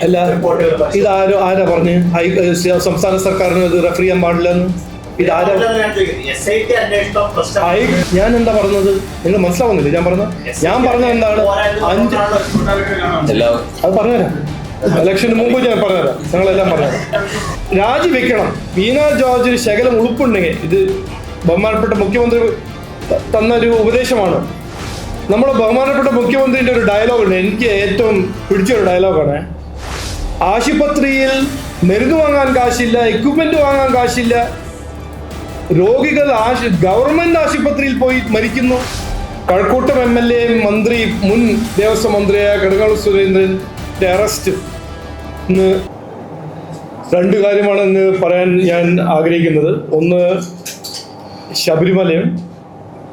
അല്ല, ഇതാരോ ആരാ പറഞ്ഞ് സംസ്ഥാന സർക്കാരിന് ഇത് റെഫർ ചെയ്യാൻ പാടില്ലെന്ന്? ഇതാരോ ഞാൻ എന്താ പറഞ്ഞത്? നിങ്ങൾ മനസ്സിലാവുന്നില്ല ഞാൻ പറഞ്ഞത് എന്താണ്? അത് പറഞ്ഞുതരാം. ഇലക്ഷന് മുമ്പ് ഞാൻ പറഞ്ഞുതരാം, ഞങ്ങളെല്ലാം പറഞ്ഞുതരാം. രാജിവെക്കണം. വീണ ജോർജിന് ശകലം ഉളുപ്പുണ്ടെങ്കിൽ, ഇത് ബഹുമാനപ്പെട്ട മുഖ്യമന്ത്രി തന്നൊരു ഉപദേശമാണ്. നമ്മുടെ ബഹുമാനപ്പെട്ട മുഖ്യമന്ത്രിയുടെ ഒരു ഡയലോഗുണ്ട്, എനിക്ക് ഏറ്റവും പിടിച്ചൊരു ഡയലോഗാണ്. ആശുപത്രിയിൽ മരുന്ന് വാങ്ങാൻ കാശില്ല, എക്യുപ്മെന്റ് വാങ്ങാൻ കാശില്ല, രോഗികൾ ഗവൺമെന്റ് ആശുപത്രിയിൽ പോയി മരിക്കുന്നു. കഴക്കൂട്ടം MLA മന്ത്രി, മുൻ ദേവസ്വം മന്ത്രിയായ കടകംപള്ളി സുരേന്ദ്രന്റെ അറസ്റ്റ്. ഇന്ന് രണ്ട് കാര്യമാണ് ഇന്ന് പറയാൻ ഞാൻ ആഗ്രഹിക്കുന്നത്. ഒന്ന് ശബരിമലയും,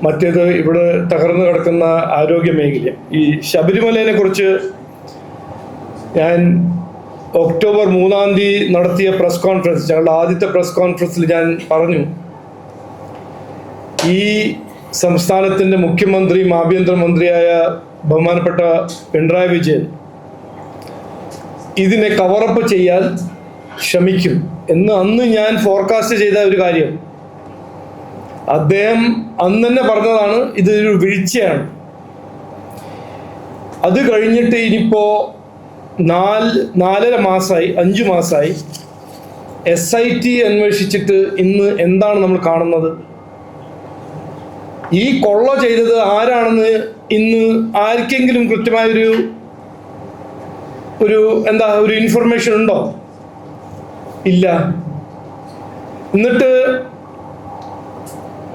മറ്റേത് ഇവിടെ തകർന്നു കിടക്കുന്ന ആരോഗ്യ മേഖല. ഈ ശബരിമലയെ കുറിച്ച് ഞാൻ ഒക്ടോബർ 3 നടത്തിയ പ്രസ് കോൺഫറൻസ്, ഞങ്ങളുടെ ആദ്യത്തെ പ്രസ് കോൺഫറൻസിൽ ഞാൻ പറഞ്ഞു, ഈ സംസ്ഥാനത്തിൻ്റെ മുഖ്യമന്ത്രിയും ആഭ്യന്തരമന്ത്രിയായ ബഹുമാനപ്പെട്ട പിണറായി വിജയൻ ഇതിനെ കവറപ്പ് ചെയ്യാൻ ശ്രമിക്കും എന്ന് അന്ന് ഞാൻ ഫോർകാസ്റ്റ് ചെയ്ത ഒരു കാര്യം. അദ്ദേഹം അന്ന് തന്നെ പറഞ്ഞതാണ് ഇതൊരു വീഴ്ചയാണ്. അത് കഴിഞ്ഞിട്ട് ഇനിയിപ്പോ 4.5 മാസമായി, 5 മാസമായി SIT അന്വേഷിച്ചിട്ട് ഇന്ന് എന്താണ് നമ്മൾ കാണുന്നത്? ഈ കൊള്ള ചെയ്തത് ആരാണെന്ന് ഇന്ന് ആർക്കെങ്കിലും കൃത്യമായൊരു ഒരു ഇൻഫർമേഷൻ ഉണ്ടോ? ഇല്ല. എന്നിട്ട്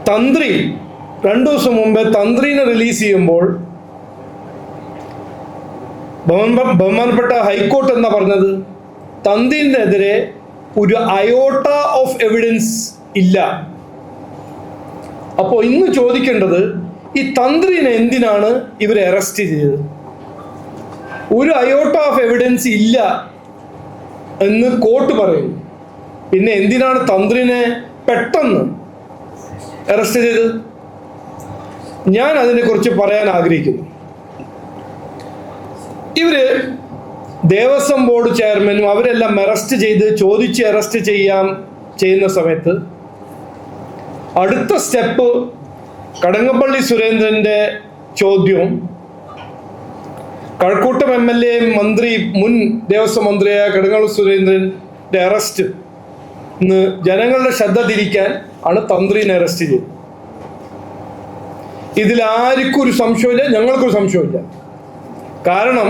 തന്ത്രി 2 ദിവസം മുമ്പ് തന്ത്രിനെ റിലീസ് ചെയ്യുമ്പോൾ ബഹുമാനപ്പെട്ട ഹൈക്കോർട്ട് എന്താ പറഞ്ഞത്? തന്ത്രിനെതിരെ ഒരു അയോട്ട ഓഫ് എവിഡൻസ് ഇല്ല. അപ്പോൾ ഇന്ന് ചോദിക്കേണ്ടത്, ഈ തന്ത്രിനെ എന്തിനാണ് ഇവരെ അറസ്റ്റ് ചെയ്തത്? ഒരു അയോട്ട ഓഫ് എവിഡൻസ് ഇല്ല എന്ന് കോർട്ട് പറയുന്നു. പിന്നെ എന്തിനാണ് തന്ത്രിനെ പെട്ടെന്ന് അറസ്റ്റ് ചെയ്തത്? ഞാൻ അതിനെക്കുറിച്ച് പറയാൻ ആഗ്രഹിക്കുന്നു. ഇവര് ദേവസ്വം ബോർഡ് ചെയർമാനും അവരെല്ലാം അറസ്റ്റ് ചെയ്ത് ചോദിച്ച് അറസ്റ്റ് ചെയ്യുന്ന സമയത്ത് അടുത്ത സ്റ്റെപ്പ് കടകംപള്ളി സുരേന്ദ്രന്റെ ചോദ്യവും കഴക്കൂട്ടം MLA മന്ത്രി, മുൻ ദേവസ്വം മന്ത്രിയായ കടകംപള്ളി സുരേന്ദ്രന്റെ അറസ്റ്റ് ഇന്ന് ജനങ്ങളുടെ ശ്രദ്ധ തിരിക്കാൻ ആണ് തന്ത്രിനെ അറസ്റ്റ് ചെയ്തത്. ഇതിൽ ആർക്കും ഒരു സംശയമില്ല, ഞങ്ങൾക്കൊരു സംശയമില്ല. കാരണം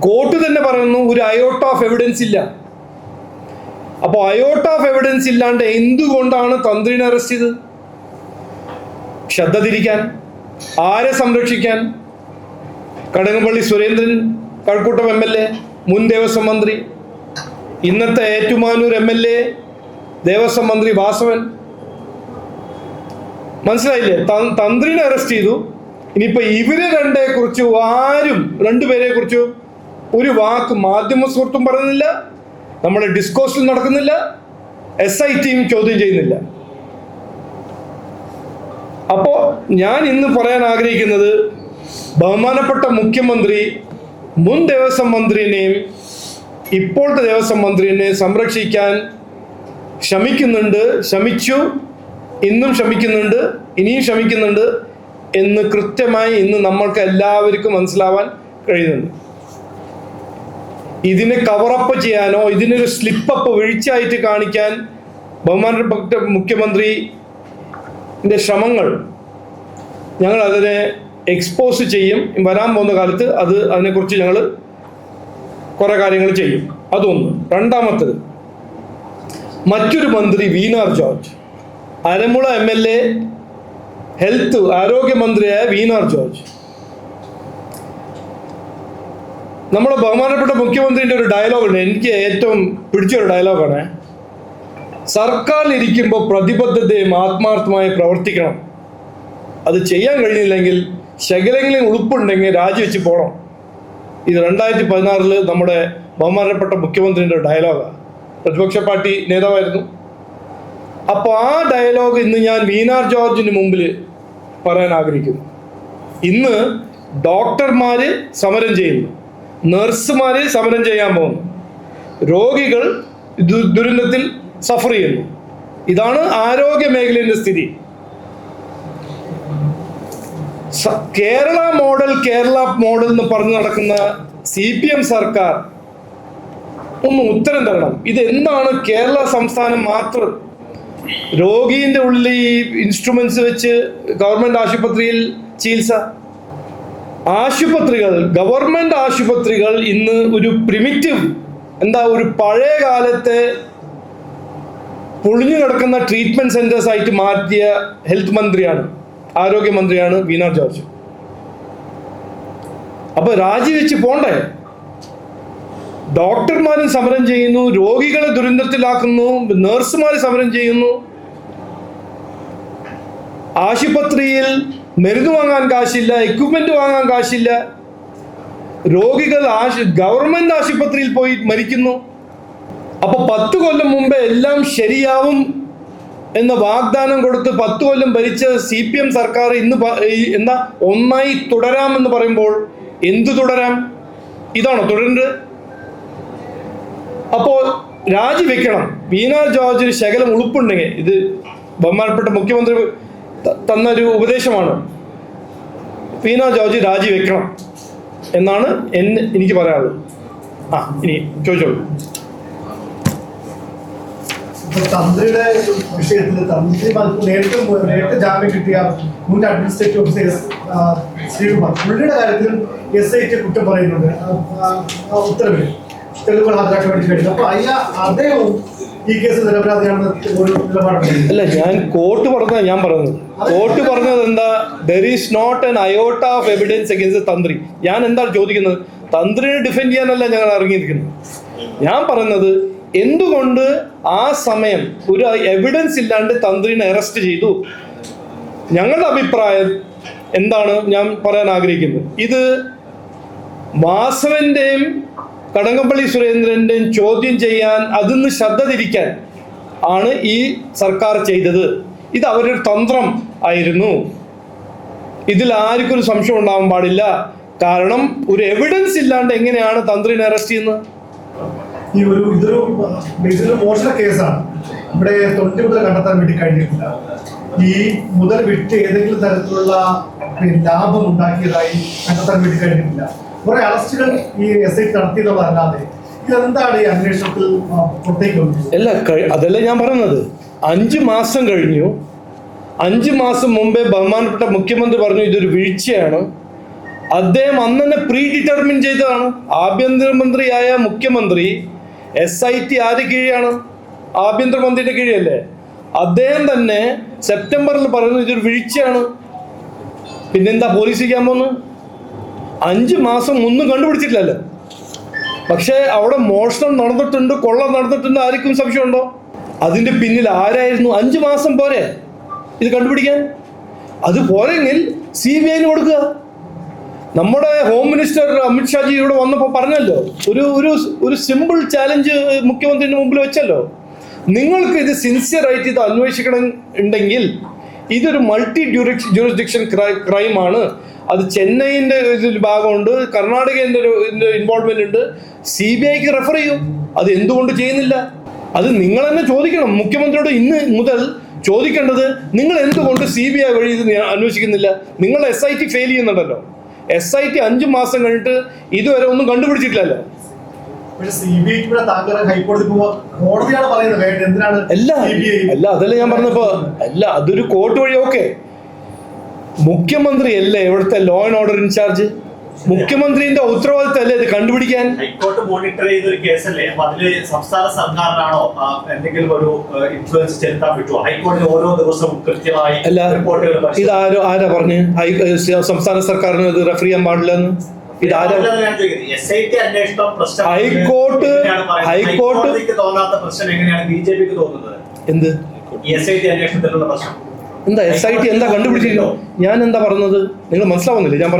കോർട്ട് തന്നെ പറയുന്നു ഒരു അയോട്ട ഓഫ് എവിഡൻസ് ഇല്ല. അപ്പോൾ അയോട്ട ഓഫ് എവിഡൻസ് ഇല്ലാണ്ട് എന്തുകൊണ്ടാണ് തന്ത്രിനെ അറസ്റ്റ് ചെയ്തത്? ശ്രദ്ധ തിരിക്കാൻ, ആരെ സംരക്ഷിക്കാൻ? കടകംപള്ളി സുരേന്ദ്രൻ, കഴക്കൂട്ടം MLA, മുൻ ദേവസ്വം മന്ത്രി, ഇന്നത്തെ ഏറ്റുമാനൂർ MLA, ദേവസ്വം മന്ത്രി വാസവൻ. മനസ്സിലായില്ലേ? തന്ത്രിനെ അറസ്റ്റ് ചെയ്തു. ഇനിയിപ്പോ ഇവരെ രണ്ടുപേരെ കുറിച്ച് ഒരു വാക്ക് മാധ്യമ സുഹൃത്തും പറയുന്നില്ല, നമ്മുടെ ഡിസ്കോഴ്സിൽ നടക്കുന്നില്ല, SITയും ചോദ്യം ചെയ്യുന്നില്ല. അപ്പോ ഞാൻ ഇന്ന് പറയാൻ ആഗ്രഹിക്കുന്നത്, ബഹുമാനപ്പെട്ട മുഖ്യമന്ത്രി മുൻ ദേവസ്വം മന്ത്രിനെയും ഇപ്പോഴത്തെ ദേവസ്വം മന്ത്രിനെയും സംരക്ഷിക്കാൻ ശ്രമിച്ചു, ഇന്നും ശ്രമിക്കുന്നുണ്ട്, ഇനിയും ശ്രമിക്കുന്നുണ്ട് എന്ന് കൃത്യമായി ഇന്ന് നമ്മൾക്ക് എല്ലാവർക്കും മനസ്സിലാവാൻ കഴിയുന്നുണ്ട്. ഇതിനെ കവറപ്പ് ചെയ്യാനോ ഇതിനൊരു സ്ലിപ്പപ്പ് വീഴ്ചയായിട്ട് കാണിക്കാൻ ബഹുമാനപ്പെട്ട മുഖ്യമന്ത്രിന്റെ ശ്രമങ്ങൾ ഞങ്ങൾ അതിനെ എക്സ്പോസ് ചെയ്യും. വരാൻ പോകുന്ന കാലത്ത് അതിനെക്കുറിച്ച് ഞങ്ങൾ കുറെ കാര്യങ്ങൾ ചെയ്യും. അതൊന്ന്. രണ്ടാമത്തത്, മറ്റൊരു മന്ത്രി വീണ ജോർജ്, അരമുള MLA ഹെൽത്ത് ആരോഗ്യമന്ത്രിയായ വീണ ജോർജ്, നമ്മുടെ ബഹുമാനപ്പെട്ട മുഖ്യമന്ത്രിയുടെ ഒരു ഡയലോഗുണ്ട്, എനിക്ക് ഏറ്റവും പിടിച്ചൊരു ഡയലോഗാണ്. സർക്കാരിലിരിക്കുമ്പോൾ പ്രതിബദ്ധതയും ആത്മാർത്ഥമായി പ്രവർത്തിക്കണം, അത് ചെയ്യാൻ കഴിഞ്ഞില്ലെങ്കിൽ ശകലെങ്കിലും ഉളുപ്പുണ്ടെങ്കിൽ രാജിവെച്ച് പോകണം. ഇത് 2016 നമ്മുടെ ബഹുമാനപ്പെട്ട മുഖ്യമന്ത്രിയുടെ ഡയലോഗാണ്. പ്രതിപക്ഷ പാർട്ടി നേതാവായിരുന്നു. അപ്പോൾ ആ ഡയലോഗ് ഇന്ന് ഞാൻ വീണ ജോർജിന് മുമ്പിൽ പറയാൻ ആഗ്രഹിക്കുന്നു. ഇന്ന് ഡോക്ടർമാര് സമരം ചെയ്യുന്നു, നഴ്സുമാര് സമരം ചെയ്യാൻ പോകുന്നു, രോഗികൾ ദുരന്തത്തിൽ സഫർ ചെയ്യുന്നു. ഇതാണ് ആരോഗ്യ മേഖലയുടെ സ്ഥിതി. കേരള മോഡൽ എന്ന് പറഞ്ഞു നടക്കുന്ന CPM സർക്കാർ ഒന്ന് ഉത്തരം തരണം. ഇതെന്താണ് കേരള സംസ്ഥാനം മാത്രം രോഗീന്റെ ഉള്ളിൽ ഈ ഇൻസ്ട്രുമെന്റ്സ് വെച്ച് ഗവൺമെന്റ് ആശുപത്രിയിൽ ചികിത്സ? ഗവൺമെന്റ് ആശുപത്രികൾ ഇന്ന് ഒരു പ്രിമിറ്റീവ്, ഒരു പഴയ കാലത്തെ പൊളിഞ്ഞു കിടക്കുന്ന ട്രീറ്റ്മെന്റ് സെന്റേഴ്സ് ആയിട്ട് മാറ്റിയ ആരോഗ്യമന്ത്രിയാണ് വീണ ജോർജ്. അപ്പൊ രാജിവെച്ച് പോണ്ടേ? ഡോക്ടർമാരും സമരം ചെയ്യുന്നു, രോഗികളെ ദുരന്തത്തിലാക്കുന്നു, നഴ്സുമാർ സമരം ചെയ്യുന്നു, ആശുപത്രിയിൽ മരുന്ന് വാങ്ങാൻ കാശില്ല, എക്യുപ്മെന്റ് വാങ്ങാൻ കാശില്ല, രോഗികൾ ഗവൺമെന്റ് ആശുപത്രിയിൽ പോയി മരിക്കുന്നു. അപ്പൊ 10 കൊല്ലം മുമ്പേ എല്ലാം ശരിയാവും എന്ന വാഗ്ദാനം കൊടുത്ത് 10 കൊല്ലം ഭരിച്ച CPM സർക്കാർ ഇന്ന് ഒന്നായി തുടരാമെന്ന് പറയുമ്പോൾ എന്തു തുടരാം? ഇതാണോ തുടരേണ്ടത്? അപ്പോൾ രാജിവെക്കണം. വീണ ജോർജിന് ശകലം ഉളുപ്പുണ്ടെങ്കിൽ, ഇത് ബഹുമാനപ്പെട്ട മുഖ്യമന്ത്രി തന്നൊരു ഉപദേശമാണ്, വീണ ജോർജ് രാജിവെക്കണം എന്നാണ് എനിക്ക് പറയാനുള്ളത്. ഇനി ചോദിച്ചോളൂ. തന്ത്രിയുടെ വിഷയത്തിൽ നേരിട്ട് ജാമ്യം കിട്ടിയ മുൻ അഡ്മിനിസ്ട്രേറ്റീവ് ഓഫീസർ ശ്രീകുമാർ, പുള്ളിയുടെ കാര്യത്തിലും SIT കുറ്റം പറയുന്നുണ്ട് ഉത്തരവിൽ തെളിവുകൾ ഹാജരാക്കാൻ വേണ്ടി കഴിയും. അപ്പൊ അദ്ദേഹവും ഈ കേസ് നിരപരാധിയാണെന്ന് ഒരു നിലപാടുണ്ട്. അല്ല, കോർട്ട് പറഞ്ഞത് എന്താ? there is not an iota of evidence against the തന്ത്രി. ഞാൻ എന്താണ് ചോദിക്കുന്നത്? തന്ത്രിനെ ഡിഫെൻഡ് ചെയ്യാനല്ല ഞങ്ങൾ ഇറങ്ങിയിരിക്കുന്നത്. ഞാൻ പറയുന്നത് എന്തുകൊണ്ട് ആ സമയം ഒരു എവിഡൻസ് ഇല്ലാണ്ട് തന്ത്രിനെ അറസ്റ്റ് ചെയ്തു? ഞങ്ങളുടെ അഭിപ്രായം എന്താണ് ഞാൻ പറയാൻ ആഗ്രഹിക്കുന്നത്? ഇത് വാസവന്റെയും കടകംപള്ളി സുരേന്ദ്രന്റെയും ചോദ്യം ചെയ്യാൻ, അതിന്ന് ശ്രദ്ധ തിരിക്കാൻ ആണ് ഈ സർക്കാർ ചെയ്തത്. ഇത് അവരുടെ തന്ത്രം ആയിരുന്നു. ഇതിൽ ആർക്കും ഒരു സംശയം ഉണ്ടാവാൻ പാടില്ല. കാരണം ഒരു എവിഡൻസ് ഇല്ലാണ്ട് എങ്ങനെയാണ് തന്ത്രിനെ അറസ്റ്റ് ചെയ്യുന്നത്? ഇതൊരു മോഷണ കേസാണ്. ഇവിടെ 90 മുതൽ കണ്ടെത്താൻ വേണ്ടി കഴിഞ്ഞിട്ടില്ല. ഈ മുതൽ വിറ്റ് ഏതെങ്കിലും തരത്തിലുള്ള ലാഭം ഉണ്ടാക്കിയതായി കണ്ടെത്താൻ വേണ്ടി കഴിഞ്ഞിട്ടില്ല. കുറെ അറസ്റ്റുകൾ ഈ SIT നടത്തിയതല്ലാതെ ഇതെന്താണ് ഈ അന്വേഷണത്തിൽ പുറത്തേക്ക് വന്നത്? അല്ല, അതല്ല ഞാൻ പറയുന്നത്. 5 മാസം കഴിഞ്ഞു. 5 മാസം മുമ്പേ ബഹുമാനപ്പെട്ട മുഖ്യമന്ത്രി പറഞ്ഞു ഇതൊരു വീഴ്ചയാണ്. അദ്ദേഹം അന്ന് തന്നെ പ്രീ ഡിറ്റർമിൻ ചെയ്തതാണ്. ആഭ്യന്തരമന്ത്രിയായ മുഖ്യമന്ത്രി SIT ആര് കീഴാണ്? ആഭ്യന്തരമന്ത്രിയുടെ കീഴല്ലേ? അദ്ദേഹം തന്നെ സെപ്റ്റംബറിൽ പറയുന്നു ഇതൊരു വീഴ്ചയാണ്. പിന്നെന്താ പോലീസിക്കാൻ പോകുന്നു? 5 മാസം ഒന്നും കണ്ടുപിടിച്ചിട്ടില്ലല്ലോ. പക്ഷെ അവിടെ മോഷണം നടന്നിട്ടുണ്ട്, കൊള്ള നടന്നിട്ടുണ്ട്. ആർക്കും സംശയമുണ്ടോ? അതിന്റെ പിന്നിൽ ആരായിരുന്നു? 5 മാസം പോരെ ഇത് കണ്ടുപിടിക്കാൻ? അത് പോരെങ്കിൽ CBI കൊടുക്കുക. നമ്മുടെ ഹോം മിനിസ്റ്റർ അമിത്ഷാജി ഇവിടെ വന്നപ്പോൾ പറഞ്ഞല്ലോ, ഒരു സിമ്പിൾ ചാലഞ്ച് മുഖ്യമന്ത്രിയുടെ മുമ്പിൽ വെച്ചല്ലോ. നിങ്ങൾക്ക് ഇത് സിൻസിയറായിട്ട് ഇത് അന്വേഷിക്കണം ഉണ്ടെങ്കിൽ ഇതൊരു മൾട്ടി ജൂറിസ്ഡിക്ഷൻ ക്രൈമാണ്. അത് ചെന്നൈൻ്റെ ഇതിൽ ഭാഗമുണ്ട്, കർണാടകൻ്റെ ഇൻവോൾവ്മെന്റ് ഉണ്ട്. CBIക്ക് റെഫർ ചെയ്യും. അത് എന്തുകൊണ്ട് ചെയ്യുന്നില്ല? അത് നിങ്ങൾ തന്നെ ചോദിക്കണം. മുഖ്യമന്ത്രിയോട് ഇന്ന് മുതൽ ചോദിക്കേണ്ടത്, നിങ്ങൾ എന്തുകൊണ്ട് CBI വഴി ഇത് അന്വേഷിക്കുന്നില്ല? നിങ്ങൾ SIT ഫെയിൽ ചെയ്യുന്നുണ്ടല്ലോ. SIT 5 മാസം കഴിഞ്ഞിട്ട് ഇതുവരെ ഒന്നും കണ്ടുപിടിച്ചിട്ടില്ലല്ലോ. അല്ല, അതല്ല ഞാൻ പറഞ്ഞപ്പോ. അല്ല, അതൊരു കോർട്ട് വഴി. ഓക്കെ, മുഖ്യമന്ത്രി അല്ലേ ഇവിടുത്തെ ലോ ആൻഡ് ഓർഡർ ഇൻചാർജ്? മുഖ്യമന്ത്രിന്റെ ഉത്തരവാദിത്തം അല്ലേ ഇത് കണ്ടുപിടിക്കാൻ? ഹൈക്കോർട്ട് മോണിറ്റർ ചെയ്ത ഒരു കേസല്ലേ? അപ്പൊ അതില് സംസ്ഥാന സർക്കാരിനാണോ എന്തെങ്കിലും ഒരു ഇൻഫ്ലുവൻസ് ചെലുത്താൻ പറ്റുമോ? ഹൈക്കോടതി ഓരോ ദിവസവും കൃത്യമായി റിപ്പോർട്ടുകൾ ഇത് ആരാ പറഞ്ഞു സംസ്ഥാന സർക്കാരിന് ഇത് റെഫർ ചെയ്യാൻ പാടില്ലെന്ന്? ഹൈക്കോടതിക്ക് തോന്നാത്ത പ്രശ്നം എങ്ങനെയാണ് BJPക്ക് തോന്നുന്നത്? എന്ത് SIT അന്വേഷണത്തിലുള്ള പ്രശ്നം എന്താ? SIT എന്താ കണ്ടുപിടിച്ചിരിക്കുന്നു? ഞാൻ എന്താ പറഞ്ഞത്? നിങ്ങൾ മനസ്സിലാവുന്നില്ല ഞാൻ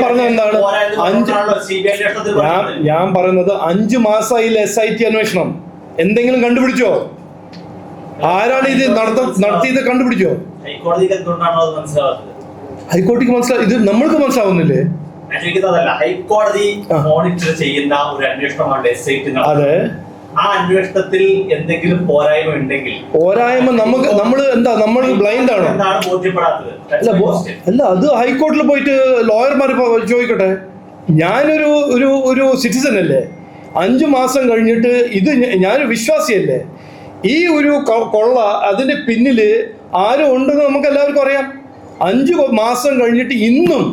പറഞ്ഞത് എന്താണ്? ഞാൻ പറയുന്നത് 5 മാസമായില്ല SIT അന്വേഷണം. എന്തെങ്കിലും കണ്ടുപിടിച്ചോ? ആരാണ് ഇത് നടത്തിയത്? കണ്ടുപിടിച്ചോ? ഹൈക്കോടതിക്ക് എന്തുകൊണ്ടാണോ അത് മനസ്സിലാവാത്തത്? ഹൈക്കോടതിക്ക് മനസ്സിലാവും. ഇത് നമ്മൾക്ക് മനസ്സിലാവുന്നില്ലേ? ചോദിക്കുന്നതല്ല, ഹൈക്കോടതി മോണിറ്റർ ചെയ്യുന്ന ഒരു അന്വേഷണമാണ് SIT. അതെ, ആ അന്വേഷണത്തിൽ എന്തെങ്കിലും പോരായ്മ ഉണ്ടെങ്കിൽ നമ്മൾ ബ്ലൈൻഡ് ആണോ? എന്താണ് ബോധ്യപ്പെടാത്തത്? അല്ല, അത് ഹൈക്കോടതിയിൽ പോയിട്ട് ലോയർമാർ ചോദിക്കട്ടെ. ഞാനൊരു ഒരു ഒരു സിറ്റിസൺ അല്ലേ, 5 മാസം കഴിഞ്ഞിട്ട് ഞാനൊരു വിശ്വാസിയല്ലേ, ഈ ഒരു കൊള്ള അതിന്റെ പിന്നില് ആരും ഉണ്ടെന്ന് നമുക്ക് എല്ലാവർക്കും അറിയാം. 5 മാസം കഴിഞ്ഞിട്ട് ഇന്നും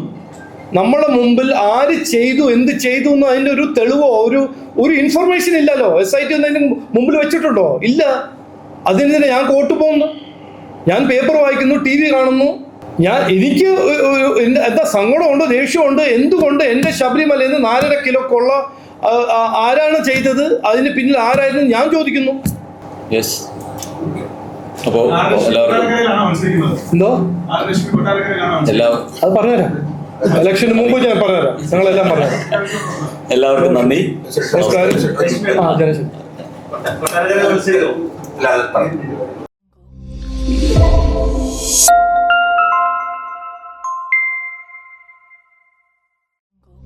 നമ്മളെ മുമ്പിൽ ആര് ചെയ്തു, എന്ത് ചെയ്തു എന്ന് അതിന്റെ ഒരു തെളിവോ ഒരു ഇൻഫർമേഷൻ ഇല്ലല്ലോ. SIT ഒന്നും അതിന് മുമ്പിൽ വെച്ചിട്ടുണ്ടോ? ഇല്ല. അതിന് തന്നെ ഞാൻ കോർട്ട് പോകുന്നു, ഞാൻ പേപ്പർ വായിക്കുന്നു, TV കാണുന്നു. എനിക്ക് എന്താ സങ്കടമുണ്ട്, ദേഷ്യമുണ്ട്. എന്തുകൊണ്ട് എൻ്റെ ശബരിമലയിൽ നിന്ന് 4.5 കിലോ കൊള്ള ആരാണ് ചെയ്തത്, അതിന് പിന്നിൽ ആരായിരുന്നു ഞാൻ ചോദിക്കുന്നു. അപ്പോൾ എന്തോ അത് പറഞ്ഞുതരാം, ഇലക്ഷന് മുമ്പ് ഞാൻ പറഞ്ഞുതരാം, ഞങ്ങളെല്ലാം പറഞ്ഞുതരാം. എല്ലാവർക്കും നന്ദി, നമസ്കാരം. ജനശക്തി കൊട്ടാരക്കര